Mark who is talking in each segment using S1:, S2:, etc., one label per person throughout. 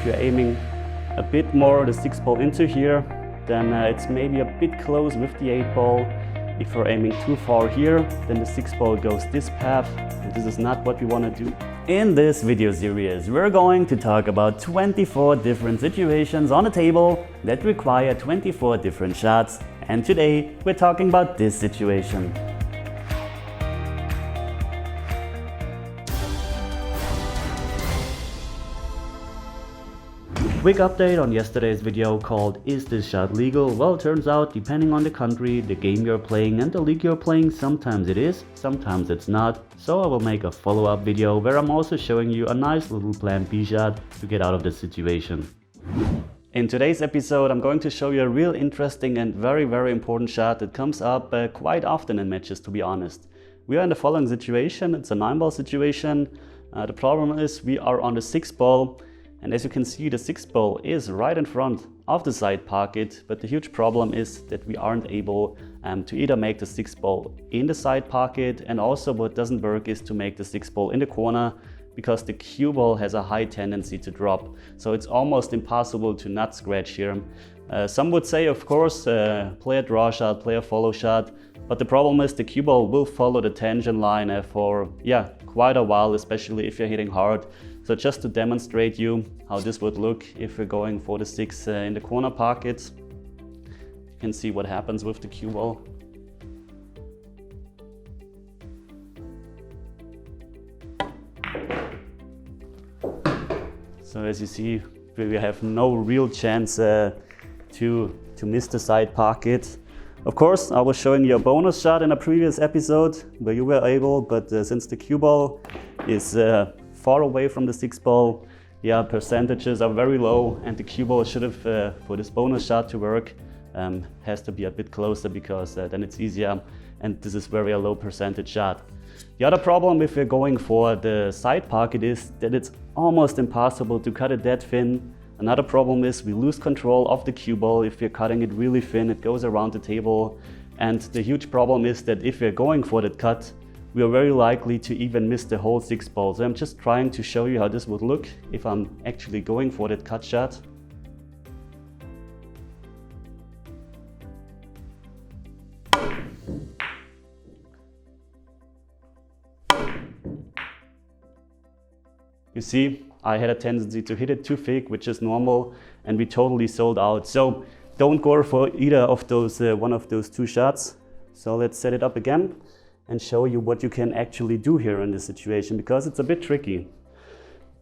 S1: if you're aiming a bit more the 6 ball into here, then it's maybe a bit close with the 8 ball. If you're aiming too far here, then the 6 ball goes this path, and this is not what we want to do. In this video series, we're going to talk about 24 different situations on a table that require 24 different shots, and today we're talking about this situation. Quick update on yesterday's video called "Is this shot legal?" Well, it turns out, depending on the country, the game you're playing and the league you're playing, sometimes it is, sometimes it's not. So I will make a follow-up video where I'm also showing you a nice little plan B shot to get out of this situation. In today's episode, I'm going to show you a real interesting and very important shot that comes up quite often in matches, to be honest. We are in the following situation. It's a 9-ball situation. The problem is we are on the 6 ball. And as you can see, the 6 ball is right in front of the side pocket, but the huge problem is that we aren't able to either make the 6 ball in the side pocket, and also what doesn't work is to make the 6 ball in the corner, because the cue ball has a high tendency to drop. So it's almost impossible to not scratch here. Some would say, of course, play a draw shot, play a follow shot, but the problem is the cue ball will follow the tangent line for quite a while, especially if you're hitting hard. So just to demonstrate you how this would look if we're going for the 6 in the corner pocket, you can see what happens with the cue ball. So as you see, we have no real chance to miss the side pocket. Of course, I was showing you a bonus shot in a previous episode where you were able, but since the cue ball is far away from the 6 ball, percentages are very low, and the cue ball should have, for this bonus shot to work, has to be a bit closer, because then it's easier, and this is very a low percentage shot. The other problem if we're going for the side pocket is that it's almost impossible to cut it that thin. Another problem is we lose control of the cue ball if we're cutting it really thin. It goes around the table, and the huge problem is that if we're going for that cut, we are very likely to even miss the whole 6 ball. So I'm just trying to show you how this would look if I'm actually going for that cut shot. You see, I had a tendency to hit it too thick, which is normal, and we totally sold out. So don't go for either of those, one of those 2 shots. So let's set it up again and show you what you can actually do here in this situation, because it's a bit tricky.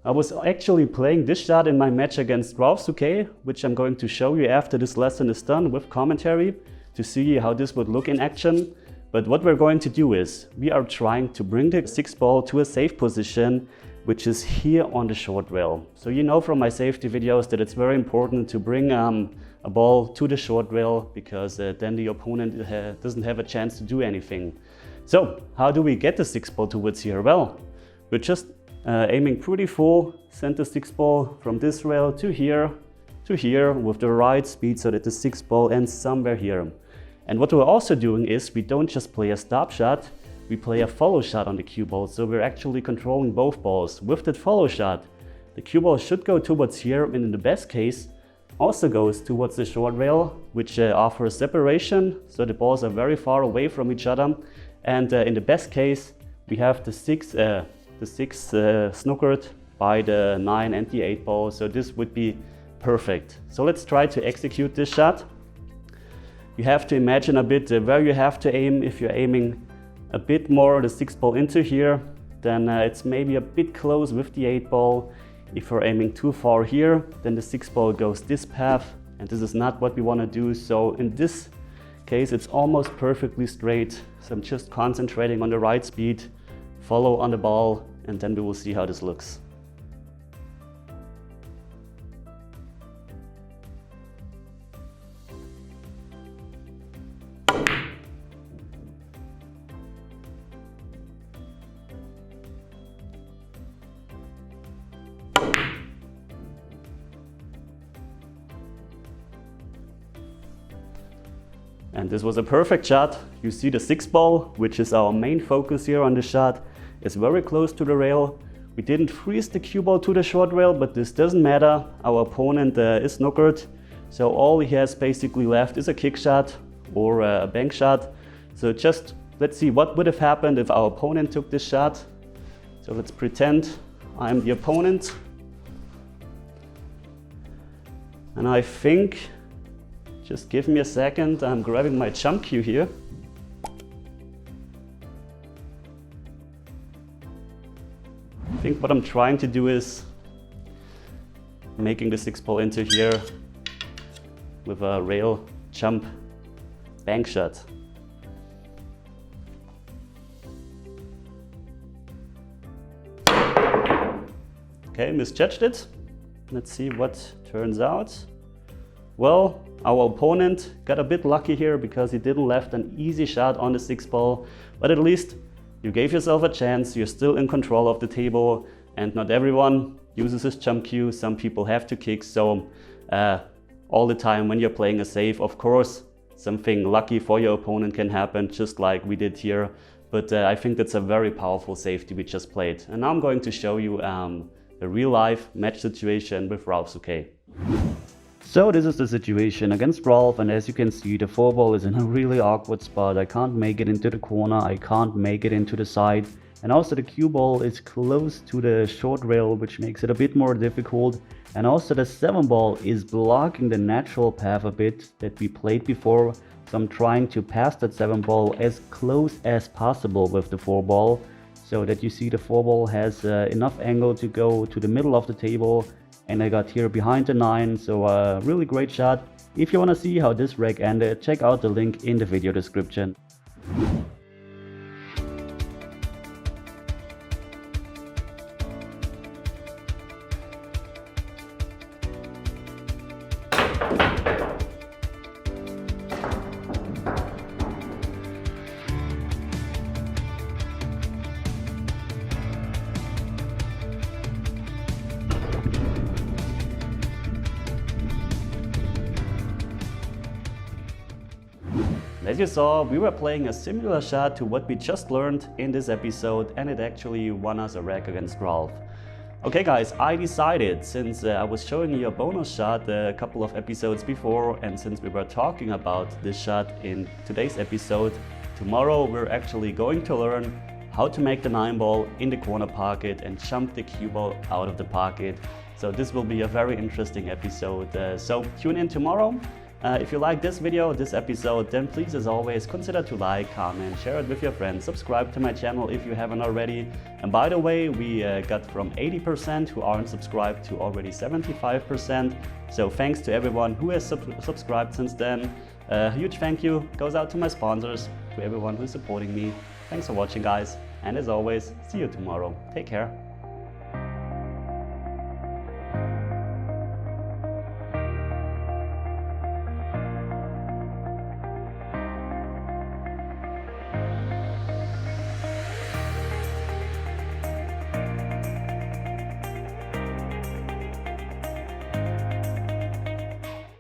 S1: I was actually playing this shot in my match against Ralf Souquet, which I'm going to show you after this lesson is done with commentary to see how this would look in action. But what we're going to do is we are trying to bring the 6 ball to a safe position, which is here on the short rail. So you know from my safety videos that it's very important to bring a ball to the short rail, because then the opponent doesn't have a chance to do anything. So how do we get the 6 ball towards here? Well, we're just aiming pretty full, send the 6 ball from this rail to here with the right speed so that the 6 ball ends somewhere here. And what we're also doing is we don't just play a stop shot, we play a follow shot on the cue ball. So we're actually controlling both balls. With that follow shot, the cue ball should go towards here, and in the best case also goes towards the short rail, which offers separation, so the balls are very far away from each other. And in the best case, we have the 6 snookered by the 9 and the 8 ball. So this would be perfect. So let's try to execute this shot. You have to imagine a bit where you have to aim. If you're aiming a bit more the 6 ball into here, then it's maybe a bit close with the 8 ball. If you're aiming too far here, then the 6 ball goes this path, and this is not what we want to do. So in this case, it's almost perfectly straight. So I'm just concentrating on the right speed, follow on the ball, and then we will see how this looks. And this was a perfect shot. You see the 6 ball, which is our main focus here on the shot, is very close to the rail. We didn't freeze the cue ball to the short rail, but this doesn't matter. Our opponent is snookered, so all he has basically left is a kick shot or a bank shot. So just let's see what would have happened if our opponent took this shot. So let's pretend I'm the opponent. And I think, just give me a second, I'm grabbing my jump cue here. I think what I'm trying to do is making the 6-ball into here with a rail jump bank shot. Okay, misjudged it. Let's see what turns out. Well, our opponent got a bit lucky here because he didn't left an easy shot on the 6-ball, but at least you gave yourself a chance. You're still in control of the table, and not everyone uses his jump cue. Some people have to kick, so all the time when you're playing a save, of course, something lucky for your opponent can happen, just like we did here. But I think that's a very powerful safety we just played. And now I'm going to show you the real-life match situation with Ralf Souquet. So this is the situation against Ralf, and as you can see, the 4-ball is in a really awkward spot. I can't make it into the corner, I can't make it into the side, and also the cue ball is close to the short rail, which makes it a bit more difficult. And also the 7-ball is blocking the natural path a bit that we played before, so I'm trying to pass that 7-ball as close as possible with the 4-ball, so that you see the 4-ball has enough angle to go to the middle of the table. And I got here behind the 9, so a really great shot. If you want to see how this reg ended, check out the link in the video description. As you saw, we were playing a similar shot to what we just learned in this episode, and it actually won us a reg against Ralf. Okay guys, I decided, since I was showing you a bonus shot a couple of episodes before, and since we were talking about this shot in today's episode, tomorrow we're actually going to learn how to make the 9-ball in the corner pocket and jump the cue ball out of the pocket. So this will be a very interesting episode, so tune in tomorrow. If you like this video, this episode, then please, as always, consider to like, comment, share it with your friends, subscribe to my channel if you haven't already. And by the way, we got from 80% who aren't subscribed to already 75%. So thanks to everyone who has subscribed since then. A huge thank you goes out to my sponsors, to everyone who's supporting me. Thanks for watching, guys. And as always, see you tomorrow. Take care.